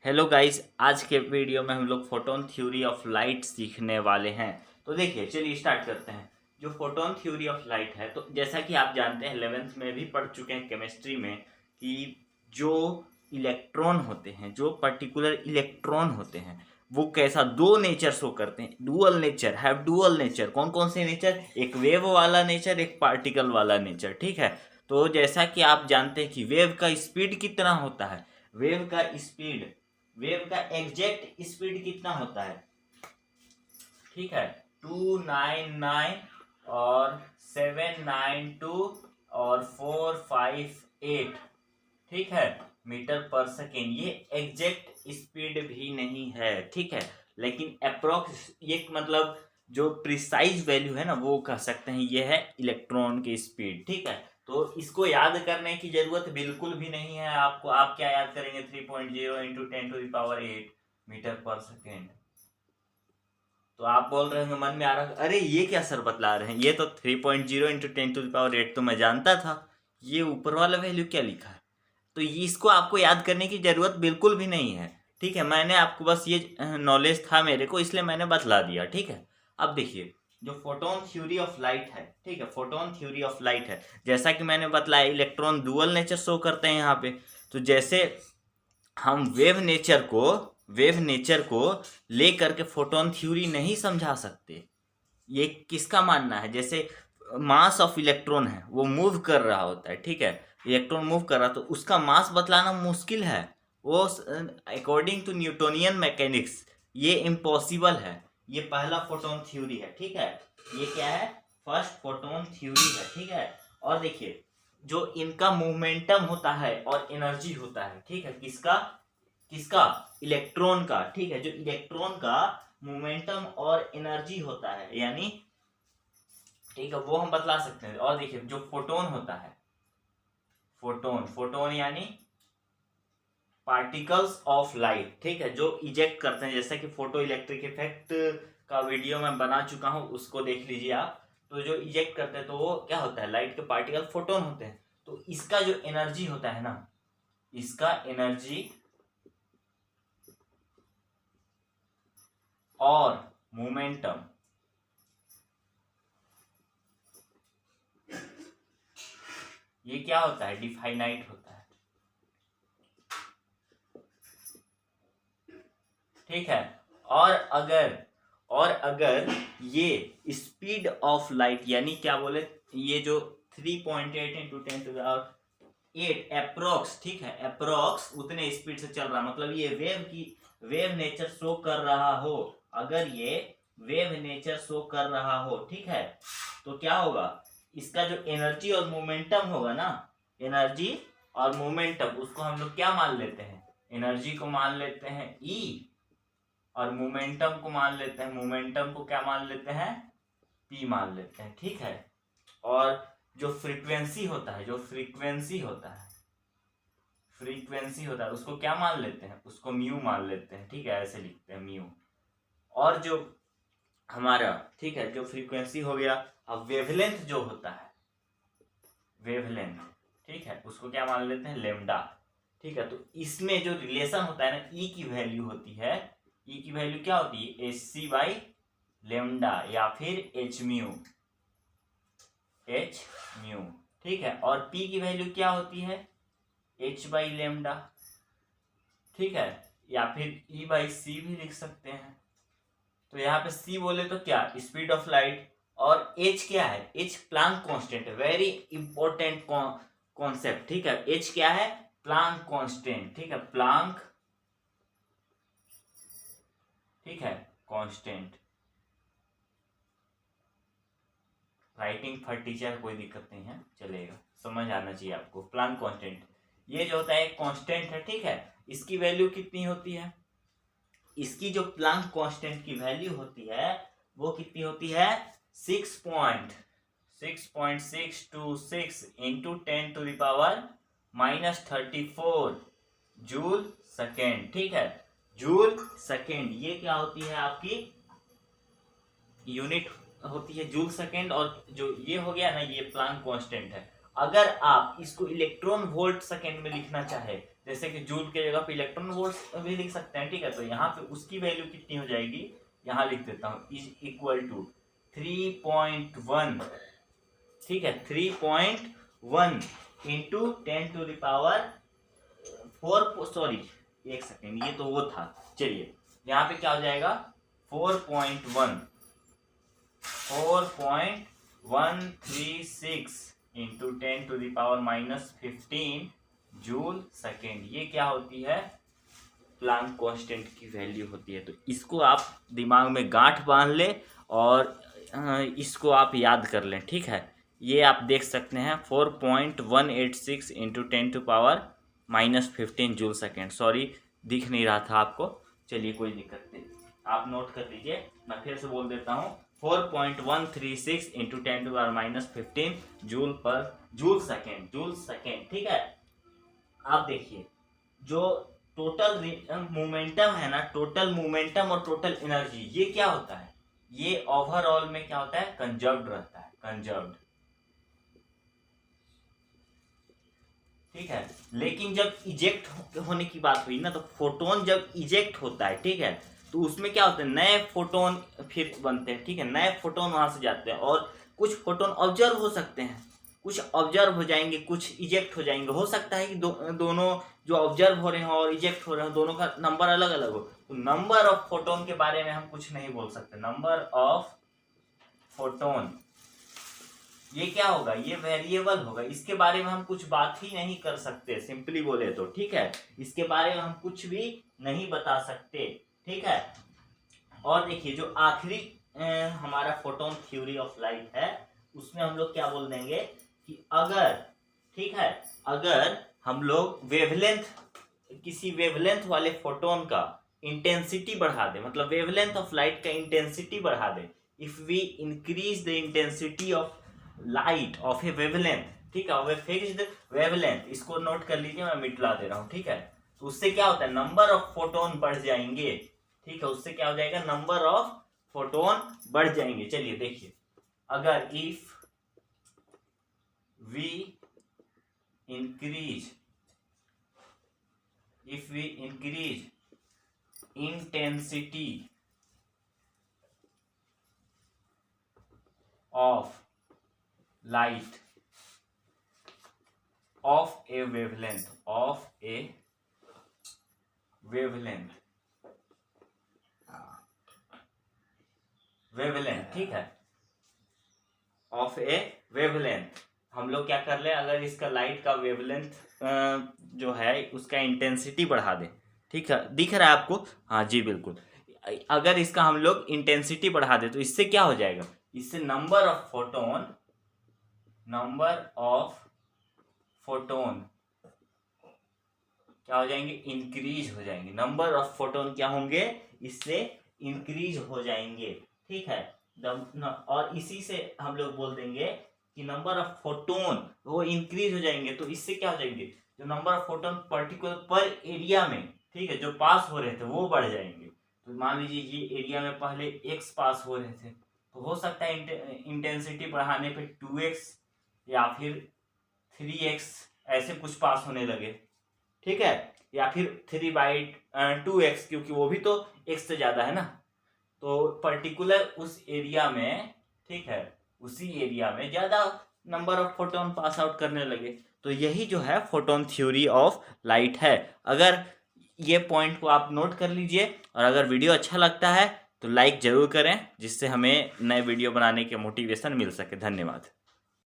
Hello guys, आज के video में हम लोग फोटोन थ्योरी ऑफ लाइट सीखने वाले हैं। तो देखिए, चलिए स्टार्ट करते हैं। जो फोटोन थ्योरी ऑफ लाइट है, तो जैसा कि आप जानते हैं 11th में भी पढ़ चुके हैं केमिस्ट्री में कि जो इलेक्ट्रॉन होते हैं, जो पर्टिकुलर इलेक्ट्रॉन होते हैं, वो कैसा दो नेचर शो करते हैं। Dual nature, have dual nature. कौन कौन से नेचर? एक वेव वाला नेचर, एक पार्टिकल वाला नेचर। ठीक है, तो जैसा कि आप जानते हैं कि वेव का स्पीड कितना होता है। वेव का स्पीड, वेव का एग्जैक्ट स्पीड कितना होता है? ठीक है, 299 और 792 और 458, ठीक है, मीटर पर सेकेंड। ये एग्जैक्ट स्पीड भी नहीं है, ठीक है, लेकिन अप्रोक्स ये मतलब जो प्रिसाइज वैल्यू है ना, वो कह सकते हैं ये है इलेक्ट्रॉन की स्पीड। ठीक है, तो इसको याद करने की जरूरत बिल्कुल भी नहीं है आपको। आप क्या याद करेंगे? 3.0 इंटू 10⁸ मीटर पर सेकेंड। तो आप बोल रहे होंगे मन में आ रहा, अरे ये क्या सर बतला रहे हैं, ये तो 3.0 इंटू 10⁸ तो मैं जानता था, ये ऊपर वाला वैल्यू क्या लिखा है? तो इसको आपको याद करने की जरूरत बिल्कुल भी नहीं है। ठीक है, मैंने आपको बस ये नॉलेज था मेरे को, इसलिए मैंने बतला दिया। ठीक है, अब देखिए जो फोटोन थ्योरी ऑफ लाइट है, ठीक है, फोटोन थ्योरी ऑफ लाइट है, जैसा कि मैंने बतलाया इलेक्ट्रॉन डुअल नेचर शो करते हैं यहाँ पे। तो जैसे हम वेव नेचर को लेकर के फोटोन थ्योरी नहीं समझा सकते। ये किसका मानना है? जैसे मास ऑफ इलेक्ट्रॉन है, वो मूव कर रहा होता है, ठीक है, इलेक्ट्रॉन मूव कर रहा, तो उसका मास बतलाना मुश्किल है। वो अकॉर्डिंग टू न्यूटोनियन मैकेनिक्स ये इम्पॉसिबल है। ये पहला फोटोन थ्योरी है, ठीक है, ये क्या है? फर्स्ट फोटोन थ्योरी है, ठीक है। और देखिए जो इनका मोमेंटम होता है और एनर्जी होता है, ठीक है, किसका किसका? इलेक्ट्रॉन का। ठीक है, जो इलेक्ट्रॉन का मोमेंटम और एनर्जी होता है, यानी ठीक है, वो हम बतला सकते हैं। और देखिए जो फोटोन होता है, फोटोन फोटोन यानी पार्टिकल्स ऑफ लाइट, ठीक है, जो इजेक्ट करते हैं, जैसा कि फोटो इलेक्ट्रिक इफेक्ट का वीडियो मैं बना चुका हूं, उसको देख लीजिए आप। तो जो इजेक्ट करते हैं, तो वो क्या होता है? लाइट के पार्टिकल फोटोन होते हैं। तो इसका जो एनर्जी होता है ना, इसका एनर्जी और मोमेंटम, ये क्या होता है? डिफाइनाइट होता है, ठीक है। और अगर ये स्पीड ऑफ लाइट, यानी क्या बोले, ये जो 3.8 इंटू 10⁸ अप्रोक्स, ठीक है, अप्रोक्स उतने स्पीड से चल रहा, मतलब ये वेव नेचर शो कर रहा हो, अगर ये वेव नेचर शो कर रहा हो, ठीक है, तो क्या होगा? इसका जो एनर्जी और मोमेंटम होगा ना, एनर्जी और मोमेंटम, उसको हम लोग क्या मान लेते हैं? एनर्जी को मान लेते हैं ई, और मोमेंटम को मान लेते हैं, मोमेंटम को क्या मान लेते हैं? पी मान लेते हैं, ठीक है। और जो फ्रीक्वेंसी होता है, फ्रीक्वेंसी होता है, उसको क्या मान लेते हैं? उसको म्यू मान लेते हैं, ठीक है, ऐसे लिखते हैं म्यू। और जो हमारा, ठीक है, जो फ्रीक्वेंसी हो गया। अब वेवलेंथ जो होता है, वेवलेंथ, ठीक है, उसको क्या मान लेते हैं? लेमडा, ठीक है। तो इसमें जो रिलेशन होता है ना, ई की वैल्यू होती है, ई की वैल्यू क्या होती है? एच सी बाई लेमडा, या फिर एच म्यू, ठीक है। और पी की वैल्यू क्या होती है? एच बाई लेमडा, ठीक है, या फिर ई बाई सी भी लिख सकते हैं। तो यहाँ पे सी बोले तो क्या? Speed of light. और एच क्या है? H Planck constant, very important concept, ठीक है। एच क्या है? प्लांक कांस्टेंट, ठीक है, प्लांक, ठीक है, कांस्टेंट। राइटिंग फॉर टीचर कोई दिक्कत नहीं है, चलेगा, समझ आना चाहिए आपको। प्लांक कांस्टेंट ये जो होता है कांस्टेंट है, ठीक है। इसकी वैल्यू कितनी होती है? इसकी जो प्लांक कांस्टेंट की वैल्यू होती है, वो कितनी होती है? 6.626 इंटू 10⁻⁻34 जूल सेकेंड, ठीक है, जूल सेकेंड। ये क्या होती है? आपकी यूनिट होती है जूल सेकेंड। और जो ये हो गया ना, ये प्लांक कांस्टेंट है। अगर आप इसको इलेक्ट्रॉन वोल्ट सेकेंड में लिखना चाहे, जैसे कि जूल के जगह पे इलेक्ट्रॉन वोल्ट भी लिख सकते हैं, ठीक है। तो यहाँ पे उसकी वैल्यू कितनी हो जाएगी, यहाँ लिख देता हूँ, इज इक्वल टू 3.1, ठीक है, 3.1 इंटू 10⁴, सॉरी एक सेकेंड, ये तो वो था। चलिए यहाँ पे क्या हो जाएगा, 4.136 इंटू 10⁻⁻15 जूल सेकेंड। ये क्या होती है, प्लांक कांस्टेंट की वैल्यू होती है। तो इसको आप दिमाग में गांठ बांध ले और इसको आप याद कर लें, ठीक है। ये आप देख सकते हैं 4.186 इंटू 10⁻⁻15 जूल सेकेंड। सॉरी दिख नहीं रहा था आपको, चलिए कोई दिक्कत नहीं, आप नोट कर लीजिए। मैं फिर से बोल देता हूँ, 4.136 इंटू 10⁻⁻15 जूल सेकेंड, ठीक है। आप देखिए जो टोटल मोमेंटम है ना, टोटल मोमेंटम और टोटल एनर्जी, ये क्या होता है, ये ओवरऑल में क्या होता है, कंजर्व्ड रहता है, कंजर्व्ड, ठीक है। लेकिन जब इजेक्ट होने की बात हुई ना, तो फोटोन जब इजेक्ट होता है, ठीक है, तो उसमें क्या होता है, नए फोटोन फिर बनते हैं, ठीक है, नए फोटोन वहां से जाते हैं और कुछ फोटोन ऑब्जर्व हो सकते हैं, कुछ ऑब्जर्व हो जाएंगे, कुछ इजेक्ट हो जाएंगे। हो सकता है कि दोनों जो ऑब्जर्व हो रहे हैं और इजेक्ट हो रहे हैं, दोनों का नंबर अलग अलग हो। तो नंबर ऑफ फोटोन के बारे में हम कुछ नहीं बोल सकते। नंबर ऑफ फोटोन ये क्या होगा, ये वेरिएबल होगा, इसके बारे में हम कुछ बात ही नहीं कर सकते, सिंपली बोले तो, ठीक है। इसके बारे में हम कुछ भी नहीं बता सकते, ठीक है। और देखिए जो आखिरी हमारा फोटोन थ्योरी ऑफ लाइट है, उसमें हम लोग क्या बोल देंगे कि अगर, ठीक है, अगर हम लोग वेवलेंथ, किसी वेवलेंथ वाले फोटोन का इंटेंसिटी बढ़ा दे, मतलब वेवलेंथ ऑफ लाइट का इंटेंसिटी बढ़ा दे, if we increase the intensity of light of a wavelength, ठीक है, वे फिक्स्ड वेवलेंथ, इसको नोट कर लीजिए, मैं मिटला दे रहा हूं, ठीक है। तो उससे क्या होता है, नंबर ऑफ फोटोन बढ़ जाएंगे, ठीक है, उससे क्या हो जाएगा, नंबर ऑफ फोटोन बढ़ जाएंगे। चलिए देखिए, अगर if we increase intensity of light of a wavelength, ठीक है, ऑफ ए वेवलेंथ। हम लोग क्या कर ले, अगर इसका लाइट का वेवलेंथ जो है उसका इंटेंसिटी बढ़ा दे, ठीक है, दिख रहा है आपको, हाँ जी बिल्कुल। अगर इसका हम लोग इंटेंसिटी बढ़ा दे तो इससे क्या हो जाएगा, इससे नंबर ऑफ फोटोन क्या हो जाएंगे, इंक्रीज हो जाएंगे। नंबर ऑफ फोटोन क्या होंगे, इससे इंक्रीज हो जाएंगे, ठीक है। और इसी से हम लोग बोल देंगे कि नंबर ऑफ फोटोन वो इंक्रीज हो जाएंगे, तो इससे क्या हो जाएंगे, जो नंबर ऑफ फोटोन पर्टिकुलर पर एरिया में, ठीक है, जो पास हो रहे थे वो बढ़ जाएंगे। तो मान लीजिए ये एरिया में पहले x पास हो रहे थे, तो हो सकता है इंटेंसिटी बढ़ाने पे 2x या फिर 3x ऐसे कुछ पास होने लगे, ठीक है, या फिर 3/2x, क्योंकि वो भी तो x से ज्यादा है ना। तो पर्टिकुलर उस एरिया में, ठीक है, उसी एरिया में ज्यादा number of photon pass out करने लगे। तो यही जो है फोटोन थ्योरी ऑफ लाइट है। अगर ये पॉइंट को आप नोट कर लीजिए, और अगर वीडियो अच्छा लगता है तो लाइक जरूर करें, जिससे हमें नए वीडियो बनाने के मोटिवेशन मिल सके। धन्यवाद।